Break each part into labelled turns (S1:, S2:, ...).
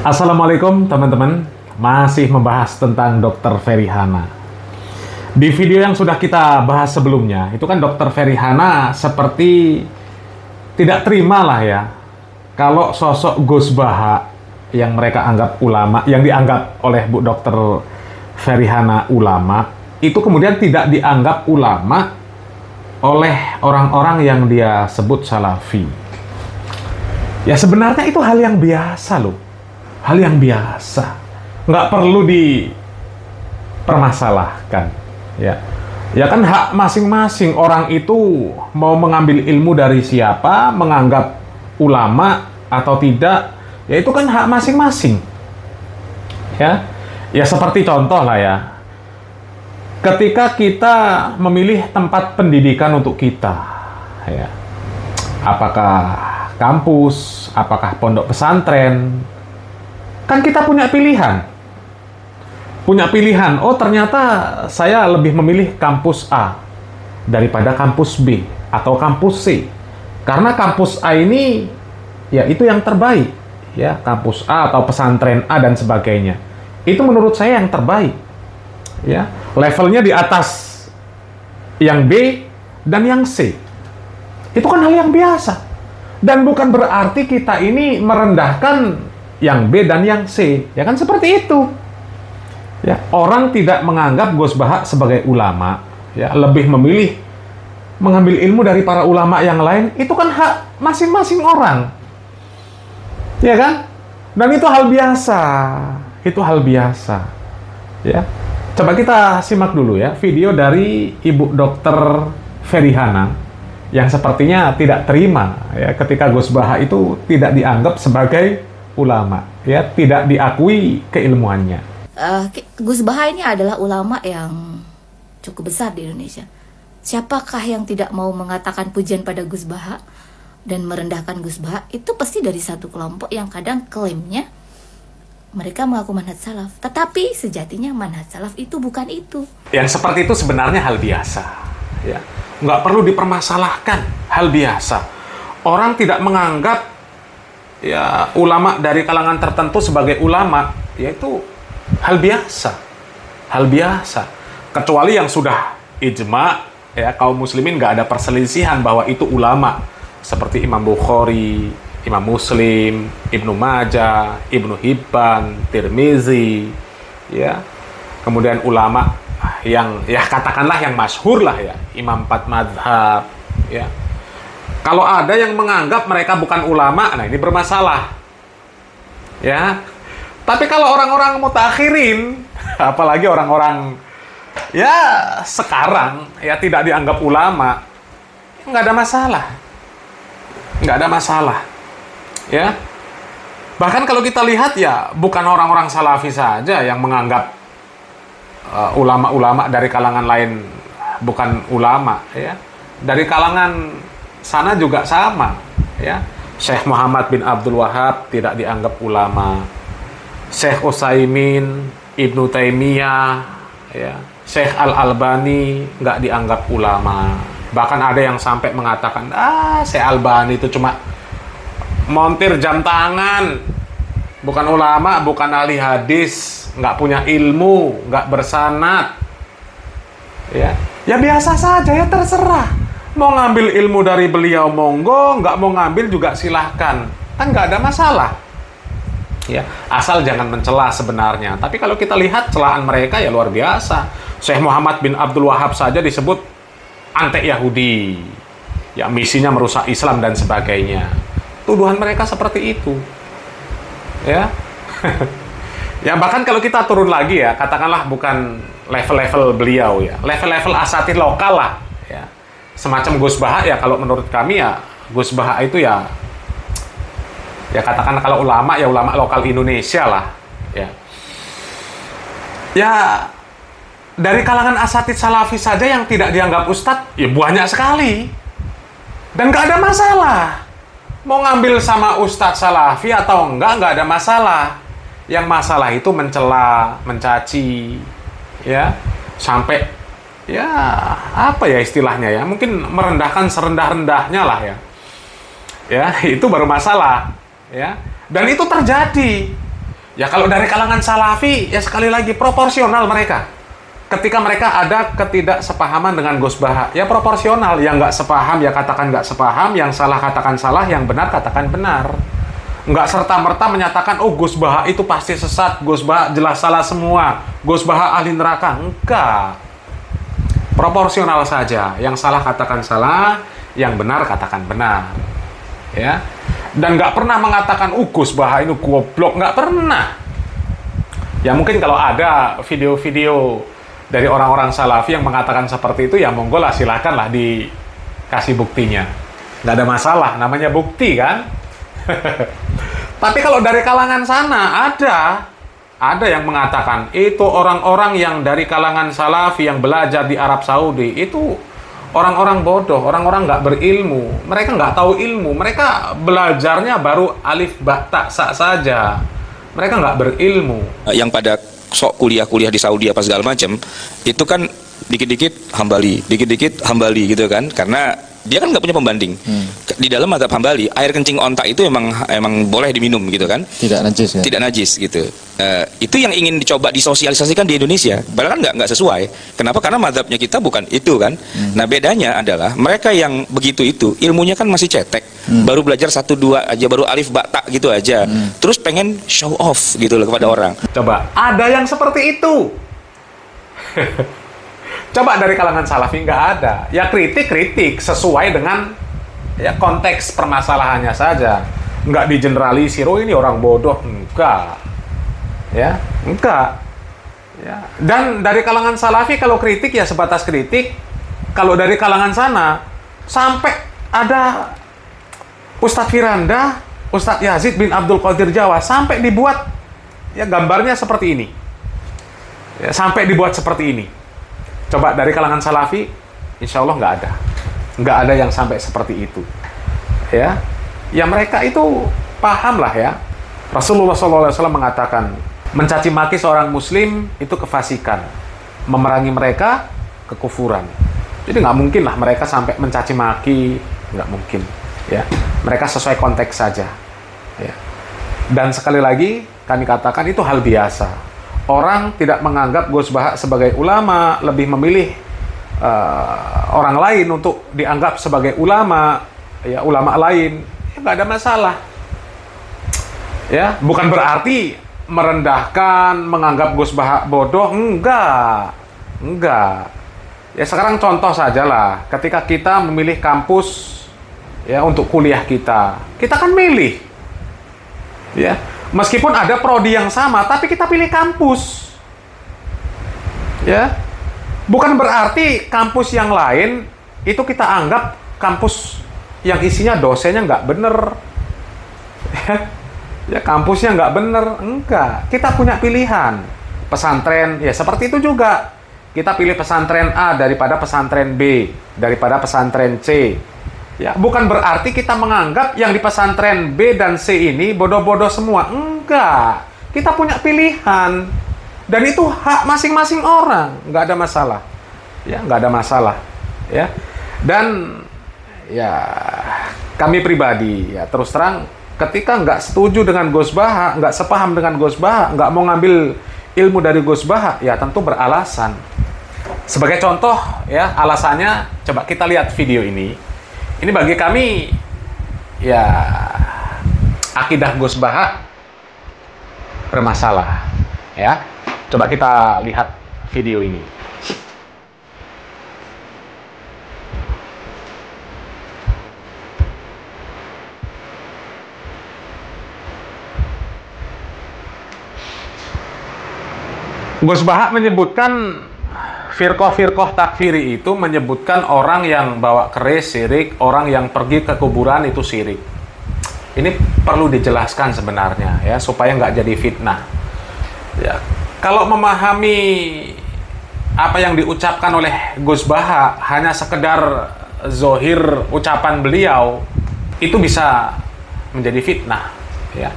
S1: Assalamualaikum teman-teman, masih membahas tentang Dr. Ferry Hana. Di video yang sudah kita bahas sebelumnya, itu kan Dr. Ferry Hana seperti tidak terima lah ya, kalau sosok Gus Baha yang mereka anggap ulama, yang dianggap oleh Bu Dr. Ferry Hana ulama, itu kemudian tidak dianggap ulama oleh orang-orang yang dia sebut salafi. Ya sebenarnya itu hal yang biasa loh. Hal yang biasa. Nggak perlu dipermasalahkan. Ya kan hak masing-masing orang itu mau mengambil ilmu dari siapa, menganggap ulama atau tidak, ya itu kan hak masing-masing. Ya seperti contoh lah ya. Ketika kita memilih tempat pendidikan untuk kita, ya, apakah kampus, apakah pondok pesantren, kan kita punya pilihan. Punya pilihan, oh ternyata saya lebih memilih kampus A daripada kampus B atau kampus C. Karena kampus A ini, ya itu yang terbaik. Ya, kampus A atau pesantren A dan sebagainya. Itu menurut saya yang terbaik. Ya, levelnya di atas yang B dan yang C. Itu kan hal yang biasa. Dan bukan berarti kita ini merendahkan yang B dan yang C. Ya kan seperti itu. Ya, orang tidak menganggap Gus Baha sebagai ulama, ya, lebih memilih mengambil ilmu dari para ulama yang lain, itu kan hak masing-masing orang. Ya kan? Dan itu hal biasa. Itu hal biasa. Ya. Coba kita simak dulu ya video dari Ibu Dr. Ferry Hana yang sepertinya tidak terima ya ketika Gus Baha itu tidak dianggap sebagai ulama, ya, tidak diakui keilmuannya.
S2: Gus Baha ini adalah ulama yang cukup besar di Indonesia. Siapakah yang tidak mau mengatakan pujian pada Gus Baha dan merendahkan Gus Baha? Itu pasti dari satu kelompok yang kadang klaimnya mereka mengaku manhaj salaf, tetapi sejatinya manhaj salaf itu bukan itu.
S1: Yang seperti itu sebenarnya hal biasa, ya, nggak perlu dipermasalahkan, hal biasa. Orang tidak menganggap ya ulama dari kalangan tertentu sebagai ulama, yaitu hal biasa, hal biasa. Kecuali yang sudah ijma, ya kaum muslimin nggak ada perselisihan bahwa itu ulama, seperti Imam Bukhari, Imam Muslim, Ibnu Majah, Ibnu Hibban, Tirmizi, ya. Kemudian ulama yang ya katakanlah yang masyhur lah ya, Imam 4 Madhab, ya. Kalau ada yang menganggap mereka bukan ulama, nah ini bermasalah. Ya. Tapi kalau orang-orang mutakhirin, apalagi orang-orang ya sekarang ya tidak dianggap ulama, nggak ada masalah. Nggak ada masalah. Ya, bahkan kalau kita lihat ya bukan orang-orang salafi saja yang menganggap ulama-ulama dari kalangan lain bukan ulama, ya. Dari kalangan sana juga sama, ya. Syekh Muhammad bin Abdul Wahab tidak dianggap ulama, Syekh Utsaimin, Ibnu Taimiyah, ya, Syekh Al-Albani nggak dianggap ulama. Bahkan ada yang sampai mengatakan, Syekh Albani itu cuma montir jam tangan, bukan ulama, bukan ahli hadis, nggak punya ilmu, nggak bersanad. Ya biasa saja, ya terserah. Mau ngambil ilmu dari beliau monggo, nggak mau ngambil juga silahkan, kan nggak ada masalah. Ya, asal jangan mencela sebenarnya. Tapi kalau kita lihat celaan mereka ya luar biasa. Syekh Muhammad bin Abdul Wahab saja disebut antek Yahudi, ya misinya merusak Islam dan sebagainya. Tuduhan mereka seperti itu, ya. Ya bahkan kalau kita turun lagi ya, katakanlah bukan level-level beliau ya, level-level asatidz lokal lah, ya. Semacam Gus Baha ya, kalau menurut kami ya Gus Baha itu ya katakanlah kalau ulama ya ulama lokal Indonesia lah, ya. Ya dari kalangan asatidz salafi saja yang tidak dianggap ustadz ya banyak sekali, dan nggak ada masalah. Mau ngambil sama ustadz salafi atau enggak ada masalah. Yang masalah itu mencela, mencaci, ya, sampai ya apa ya istilahnya ya, mungkin merendahkan serendah-rendahnya lah ya. Ya, itu baru masalah, ya. Dan itu terjadi. Ya kalau dari kalangan Salafi, ya sekali lagi proporsional mereka. Ketika mereka ada ketidaksepahaman dengan Gus Baha, ya proporsional. Yang nggak sepaham, ya katakan nggak sepaham. Yang salah, katakan salah. Yang benar, katakan benar. Nggak serta-merta menyatakan, oh Gus Baha itu pasti sesat. Gus Baha jelas salah semua. Gus Baha ahli neraka. Enggak. Proporsional saja. Yang salah, katakan salah. Yang benar, katakan benar. Ya. Dan nggak pernah mengatakan, Gus Baha ini goblok. Nggak pernah. Ya mungkin kalau ada video-video dari orang-orang Salafi yang mengatakan seperti itu, ya monggo lah, silakanlah dikasih buktinya. Nggak ada masalah, namanya bukti kan. Tapi kalau dari kalangan sana ada yang mengatakan itu orang-orang yang dari kalangan Salafi yang belajar di Arab Saudi itu orang-orang bodoh, orang-orang nggak berilmu, mereka nggak tahu ilmu, mereka belajarnya baru alif ba ta sa saja, mereka nggak berilmu.
S3: Yang pada sok kuliah-kuliah di Saudi apa segala macam, itu kan dikit-dikit Hambali gitu kan, karena dia kan nggak punya pembanding. Di dalam mazhab Hambali, air kencing onta itu emang boleh diminum gitu kan,
S4: tidak najis ya?
S3: Tidak najis gitu. Itu yang ingin dicoba disosialisasikan di Indonesia, padahal kan nggak sesuai. Kenapa? Karena mazhabnya kita bukan itu kan. Nah bedanya adalah mereka yang begitu itu ilmunya kan masih cetek, baru belajar 1, 2 aja, baru alif ba ta gitu aja, terus pengen show off gitu loh kepada orang.
S1: Coba ada yang seperti itu. Coba dari kalangan Salafi nggak ada. Ya kritik sesuai dengan ya konteks permasalahannya saja. Nggak digeneralisir, oh ini orang bodoh. Enggak. Ya, enggak. Ya. Dan dari kalangan Salafi kalau kritik ya sebatas kritik. Kalau dari kalangan sana sampai ada Ustadz Firanda, Ustadz Yazid bin Abdul Qadir Jawa sampai dibuat ya gambarnya seperti ini. Ya, sampai dibuat seperti ini. Coba dari kalangan Salafi, insya Allah nggak ada yang sampai seperti itu, ya mereka itu paham lah ya. Rasulullah SAW mengatakan, mencaci maki seorang Muslim itu kefasikan, memerangi mereka kekufuran. Jadi nggak mungkin lah mereka sampai mencaci maki, nggak mungkin, ya. Mereka sesuai konteks saja, ya. Dan sekali lagi kami katakan itu hal biasa. Orang tidak menganggap Gus Baha sebagai ulama, lebih memilih orang lain untuk dianggap sebagai ulama, ya ulama lain, ya nggak ada masalah. Ya, bukan berarti merendahkan, menganggap Gus Baha bodoh, enggak. Ya sekarang contoh sajalah, ketika kita memilih kampus ya untuk kuliah kita kan milih, ya. Meskipun ada prodi yang sama, tapi kita pilih kampus. Ya. Bukan berarti kampus yang lain itu kita anggap kampus yang isinya dosennya nggak bener. Ya, kampusnya nggak bener. Enggak. Kita punya pilihan. Pesantren, ya seperti itu juga. Kita pilih pesantren A daripada pesantren B, daripada pesantren C. Ya, bukan berarti kita menganggap yang di pesantren B dan C ini bodoh-bodoh semua. Enggak. Kita punya pilihan. Dan itu hak masing-masing orang. Nggak ada masalah. Ya, nggak ada masalah. Ya. Dan ya kami pribadi ya terus terang ketika nggak setuju dengan Gus Baha, nggak sepaham dengan Gus Baha, nggak mau ngambil ilmu dari Gus Baha, ya tentu beralasan. Sebagai contoh ya alasannya, coba kita lihat video ini. Ini bagi kami, ya, akidah Gus Baha bermasalah, ya. Coba kita lihat video ini. Gus Baha menyebutkan firqah takfiri itu menyebutkan orang yang bawa keris syirik, orang yang pergi ke kuburan itu syirik. Ini perlu dijelaskan sebenarnya ya supaya nggak jadi fitnah. Ya, kalau memahami apa yang diucapkan oleh Gus Baha hanya sekedar zohir ucapan beliau, itu bisa menjadi fitnah. Ya,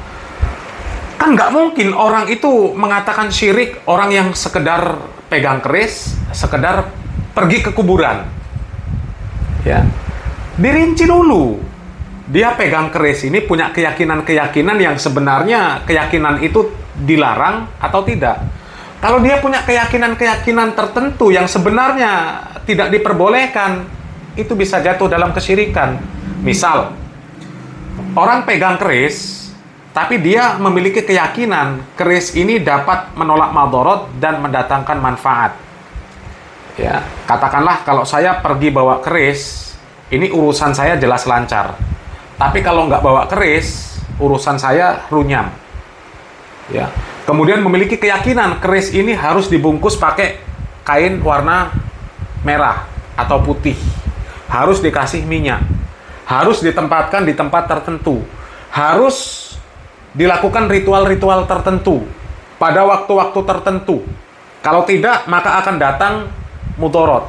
S1: kan nggak mungkin orang itu mengatakan syirik orang yang sekedar pegang keris, sekedar pergi ke kuburan. Ya. Dirinci dulu. Dia pegang keris ini punya keyakinan-keyakinan yang sebenarnya keyakinan itu dilarang atau tidak. Kalau dia punya keyakinan-keyakinan tertentu yang sebenarnya tidak diperbolehkan, itu bisa jatuh dalam kesyirikan. Misal, orang pegang keris, tapi dia memiliki keyakinan keris ini dapat menolak madorot dan mendatangkan manfaat. Ya, katakanlah kalau saya pergi bawa keris, ini urusan saya jelas lancar. Tapi kalau nggak bawa keris, urusan saya runyam. Ya, kemudian memiliki keyakinan keris ini harus dibungkus pakai kain warna merah atau putih, harus dikasih minyak, harus ditempatkan di tempat tertentu, harus dilakukan ritual-ritual tertentu pada waktu-waktu tertentu. Kalau tidak, maka akan datang mudorot.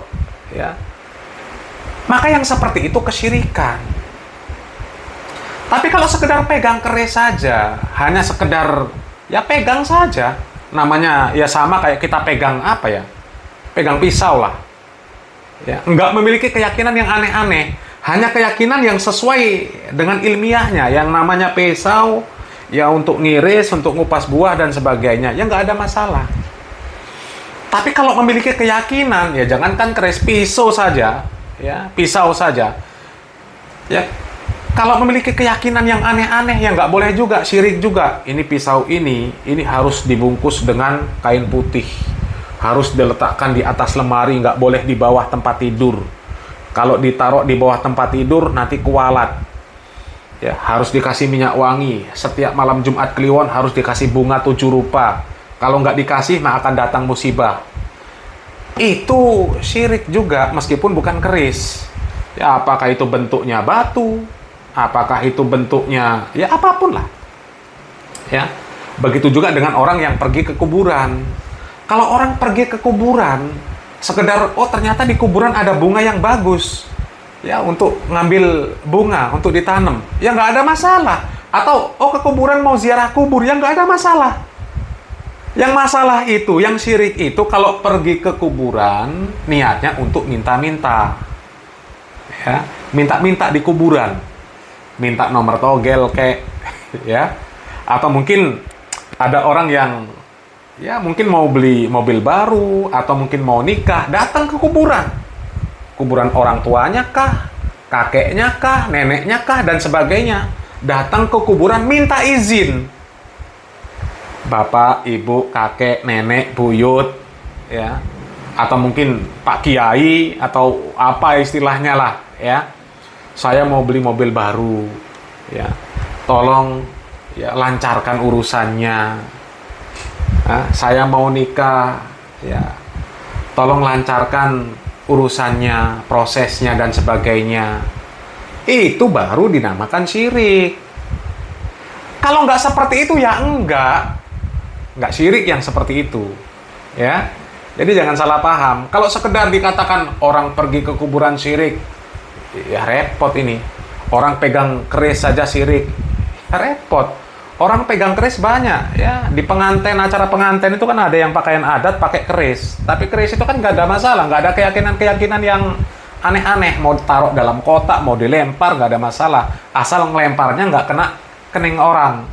S1: Ya, maka yang seperti itu kesyirikan. Tapi kalau sekedar pegang keris saja, hanya sekedar ya pegang saja, namanya ya sama kayak kita pegang apa ya, pegang pisau lah. Ya, nggak memiliki keyakinan yang aneh-aneh, hanya keyakinan yang sesuai dengan ilmiahnya, yang namanya pisau ya untuk ngiris, untuk ngupas buah dan sebagainya, ya nggak ada masalah. Tapi kalau memiliki keyakinan, ya jangankan keris, pisau saja, ya pisau saja, ya kalau memiliki keyakinan yang aneh-aneh, ya nggak boleh juga, syirik juga. Ini pisau ini harus dibungkus dengan kain putih, harus diletakkan di atas lemari, nggak boleh di bawah tempat tidur. Kalau ditaruh di bawah tempat tidur, nanti kualat. Ya, harus dikasih minyak wangi. Setiap malam Jumat Kliwon harus dikasih bunga 7 rupa. Kalau nggak dikasih, maka akan datang musibah. Itu syirik juga, meskipun bukan keris. Ya, apakah itu bentuknya batu? Apakah itu bentuknya ya apapun lah. Ya, begitu juga dengan orang yang pergi ke kuburan. Kalau orang pergi ke kuburan, sekedar oh ternyata di kuburan ada bunga yang bagus, ya untuk ngambil bunga untuk ditanam, ya nggak ada masalah. Atau oh ke kuburan mau ziarah kubur, ya nggak ada masalah. Yang masalah itu, yang syirik itu kalau pergi ke kuburan niatnya untuk minta-minta, ya minta-minta di kuburan, minta nomor togel kek, ya atau mungkin ada orang yang ya mungkin mau beli mobil baru atau mungkin mau nikah, datang ke kuburan. Kuburan orang tuanya kah, kakeknya kah, neneknya kah, dan sebagainya. Datang ke kuburan minta izin. Bapak, ibu, kakek, nenek, buyut, ya. Atau mungkin Pak Kiai atau apa istilahnya lah, ya. Saya mau beli mobil baru, ya. Tolong ya lancarkan urusannya. Nah, saya mau nikah, ya. Tolong lancarkan urusannya, prosesnya dan sebagainya. Itu baru dinamakan syirik. Kalau nggak seperti itu ya nggak syirik yang seperti itu, ya. Jadi jangan salah paham. Kalau sekedar dikatakan orang pergi ke kuburan syirik, ya repot ini. Orang pegang keris saja syirik, ya repot. Orang pegang keris banyak, ya. Di pengantin, acara pengantin itu kan ada yang pakaian adat pakai keris. Tapi keris itu kan nggak ada masalah, nggak ada keyakinan-keyakinan yang aneh-aneh. Mau taruh dalam kotak, mau dilempar, nggak ada masalah. Asal ngelemparnya nggak kena kening orang.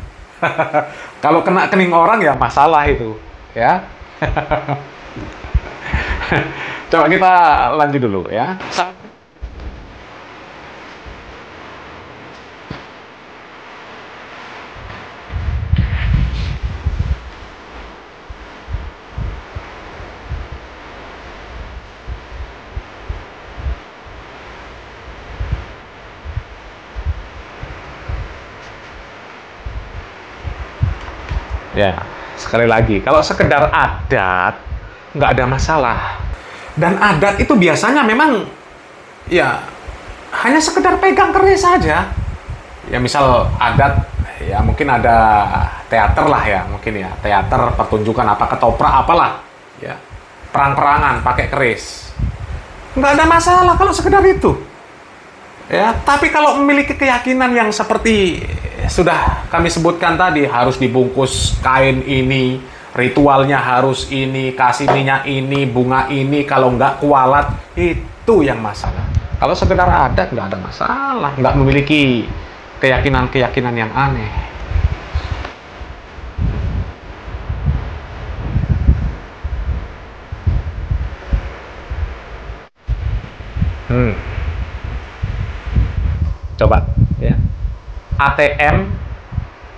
S1: Kalau kena kening orang ya masalah itu, ya. Coba kita lanjut dulu, ya. Ya, sekali lagi, kalau sekedar adat, nggak ada masalah. Dan adat itu biasanya memang, ya, hanya sekedar pegang keris saja. Ya, misal adat, ya mungkin ada teater lah ya, mungkin ya, teater, pertunjukan apa, ketoprak, apalah. Ya, perang-perangan pakai keris. Nggak ada masalah kalau sekedar itu. Ya, tapi kalau memiliki keyakinan yang seperti sudah kami sebutkan tadi, harus dibungkus kain ini, ritualnya harus ini, kasih minyak ini, bunga ini, kalau nggak kualat, itu yang masalah. Kalau sekedar adat nggak ada masalah, nggak memiliki keyakinan-keyakinan yang aneh. Coba ya. ATM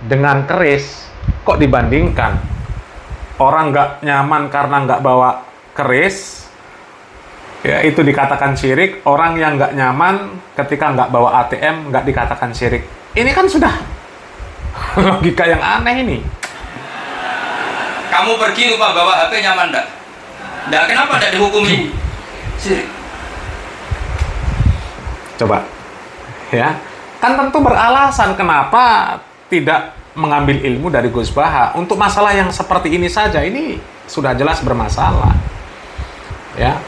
S1: dengan keris kok dibandingkan? Orang nggak nyaman karena nggak bawa keris, ya itu dikatakan syirik. Orang yang nggak nyaman ketika nggak bawa ATM nggak dikatakan syirik. Ini kan sudah logika yang aneh ini.
S3: Kamu pergi lupa bawa HP, nyaman enggak? Enggak, kenapa enggak dihukumi syirik?
S1: Coba ya, kan tentu beralasan kenapa tidak mengambil ilmu dari Gus Baha. Untuk masalah yang seperti ini saja, ini sudah jelas bermasalah ya.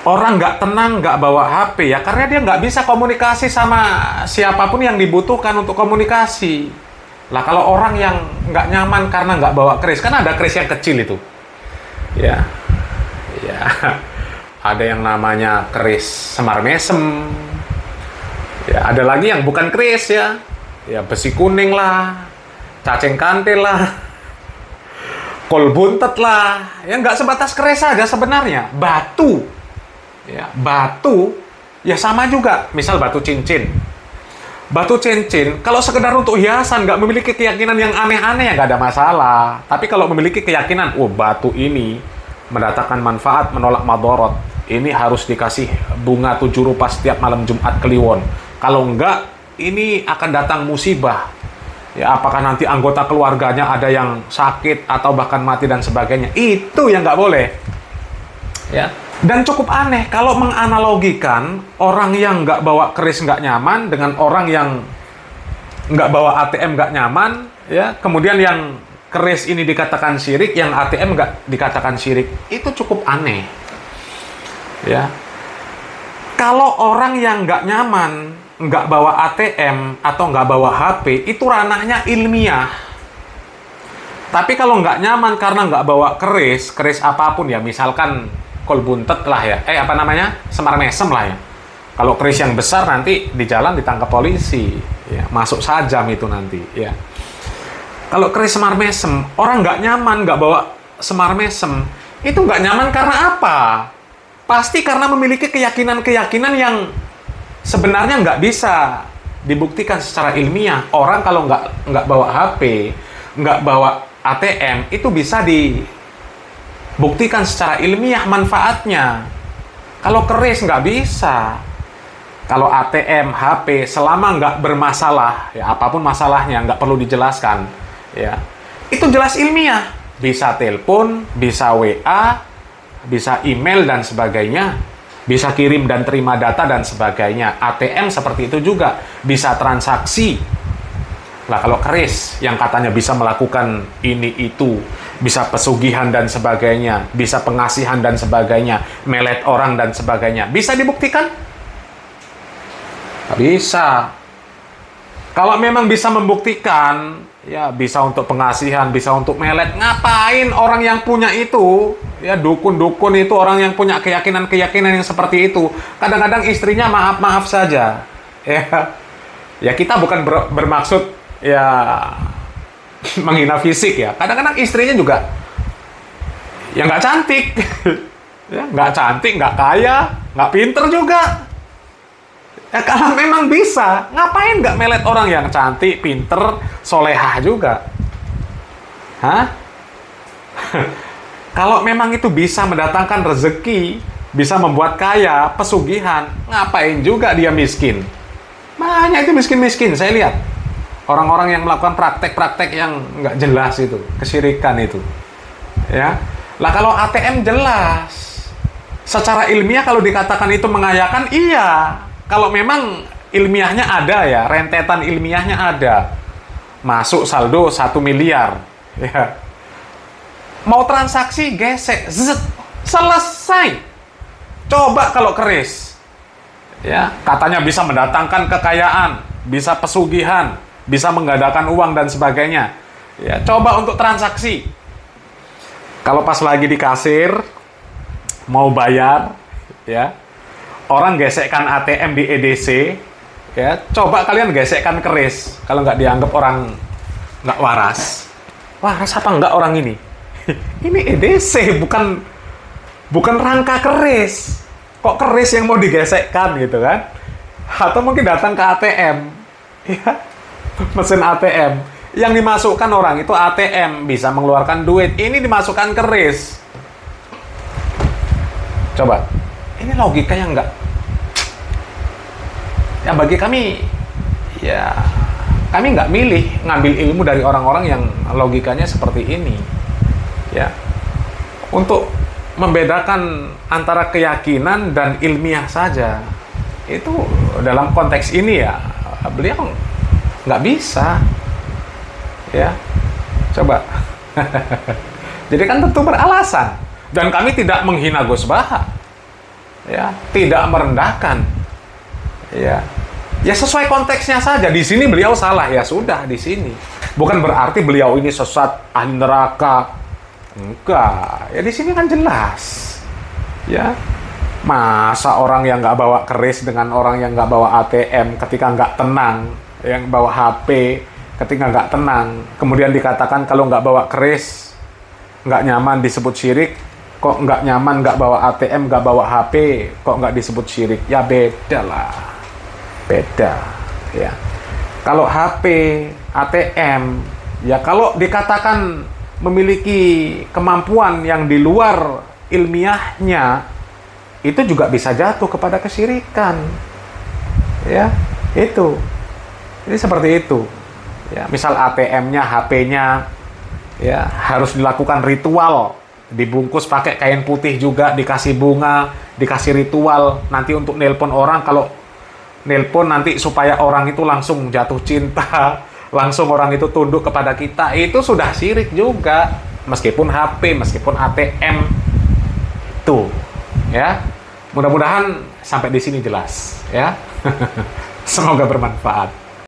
S1: Orang nggak tenang, nggak bawa HP ya karena dia nggak bisa komunikasi sama siapapun yang dibutuhkan untuk komunikasi. Lah kalau orang yang nggak nyaman karena nggak bawa keris, kan ada keris yang kecil itu ya, ya ada yang namanya keris semar mesem ya, ada lagi yang bukan keris ya, ya besi kuning lah, cacing kantil lah, kol buntet lah, ya nggak sebatas keris saja sebenarnya. Batu ya, batu ya sama juga, misal batu cincin. Batu cincin, kalau sekedar untuk hiasan, nggak memiliki keyakinan yang aneh-aneh, ya nggak ada masalah. Tapi kalau memiliki keyakinan, oh batu ini mendatangkan manfaat, menolak madorot, ini harus dikasih bunga 7 rupa setiap malam Jumat Kliwon. Kalau enggak, ini akan datang musibah. Ya, apakah nanti anggota keluarganya ada yang sakit, atau bahkan mati dan sebagainya. Itu yang nggak boleh. Ya. Dan cukup aneh kalau menganalogikan orang yang nggak bawa keris nggak nyaman dengan orang yang nggak bawa ATM nggak nyaman, ya. Kemudian yang keris ini dikatakan syirik, yang ATM nggak dikatakan syirik. Itu cukup aneh, ya. Kalau orang yang nggak nyaman, nggak bawa ATM atau nggak bawa HP, itu ranahnya ilmiah. Tapi kalau nggak nyaman karena nggak bawa keris apapun ya, misalkan kol buntet lah ya, apa namanya, semar mesem lah ya. Kalau keris yang besar nanti di jalan ditangkap polisi, ya, masuk sajam itu nanti, ya. Kalau keris semar mesem, orang nggak nyaman nggak bawa semar mesem, itu nggak nyaman karena apa? Pasti karena memiliki keyakinan-keyakinan yang sebenarnya nggak bisa dibuktikan secara ilmiah. Orang kalau nggak bawa HP, nggak bawa ATM, itu bisa buktikan secara ilmiah manfaatnya. Kalau keris nggak bisa. Kalau ATM, HP, selama nggak bermasalah, ya apapun masalahnya, nggak perlu dijelaskan, ya itu jelas ilmiah. Bisa telepon, bisa WA, bisa email dan sebagainya, bisa kirim dan terima data dan sebagainya. ATM seperti itu juga, bisa transaksi. Lah kalau keris yang katanya bisa melakukan ini itu, bisa pesugihan dan sebagainya, bisa pengasihan dan sebagainya, melet orang dan sebagainya, bisa dibuktikan? Bisa. Kalau memang bisa membuktikan, ya bisa untuk pengasihan, bisa untuk melet, ngapain orang yang punya itu, ya dukun-dukun itu, orang yang punya keyakinan-keyakinan yang seperti itu, kadang-kadang istrinya maaf-maaf saja, ya kita bukan bermaksud ya menghina fisik ya. Kadang-kadang istrinya juga ya nggak cantik, ya nggak cantik, nggak kaya, nggak pinter juga. Ya kalau memang bisa, ngapain nggak melet orang yang cantik, pinter, solehah juga? Hah? Kalau memang itu bisa mendatangkan rezeki, bisa membuat kaya, pesugihan, ngapain juga dia miskin? Banyak itu miskin-miskin, saya lihat. Orang-orang yang melakukan praktek-praktek yang nggak jelas itu, kesyirikan itu, ya. Lah kalau ATM jelas, secara ilmiah kalau dikatakan itu mengayakan, iya. Kalau memang ilmiahnya ada ya, rentetan ilmiahnya ada, masuk saldo 1 miliar, ya. Mau transaksi gesek, zet, selesai. Coba kalau keris, ya, katanya bisa mendatangkan kekayaan, bisa pesugihan, bisa menggandakan uang dan sebagainya. Ya, coba untuk transaksi. Kalau pas lagi di kasir mau bayar, ya, orang gesekkan ATM di EDC, ya, coba kalian gesekkan keris. Kalau nggak dianggap orang nggak waras. Waras apa nggak orang ini? Ini EDC, bukan rangka keris. kok keris yang mau digesekkan gitu kan? Atau mungkin datang ke ATM, ya, mesin ATM yang dimasukkan orang itu ATM bisa mengeluarkan duit, ini dimasukkan keris. Coba, ini logika yang enggak. Ya bagi kami, ya kami nggak milih ngambil ilmu dari orang-orang yang logikanya seperti ini, ya, untuk membedakan antara keyakinan dan ilmiah saja. Itu dalam konteks ini ya beliau nggak bisa, ya. Coba. Jadi kan tentu beralasan, dan kami tidak menghina Gus Baha, ya, tidak merendahkan, ya. Ya sesuai konteksnya saja. Di sini beliau salah, ya sudah di sini. Bukan berarti beliau ini sesat, ahli neraka. Enggak. Ya di sini kan jelas. Ya. Masa orang yang nggak bawa keris dengan orang yang nggak bawa ATM ketika nggak tenang, yang bawa HP ketika nggak tenang, kemudian dikatakan kalau nggak bawa keris nggak nyaman disebut syirik, kok nggak nyaman nggak bawa ATM nggak bawa HP kok nggak disebut syirik? Ya beda lah. Beda, ya. Kalau HP, ATM, ya kalau dikatakan memiliki kemampuan yang di luar ilmiahnya, itu juga bisa jatuh kepada kesyirikan, ya. Itu, ini seperti itu, ya. Misal ATM-nya, HP-nya, ya harus dilakukan ritual, dibungkus pakai kain putih juga, dikasih bunga, dikasih ritual, nanti untuk nelpon orang, kalau nelpon nanti supaya orang itu langsung jatuh cinta, langsung orang itu tunduk kepada kita, itu sudah syirik juga, meskipun HP, meskipun ATM. Itu, ya. Mudah-mudahan sampai di sini jelas, ya. Semoga bermanfaat.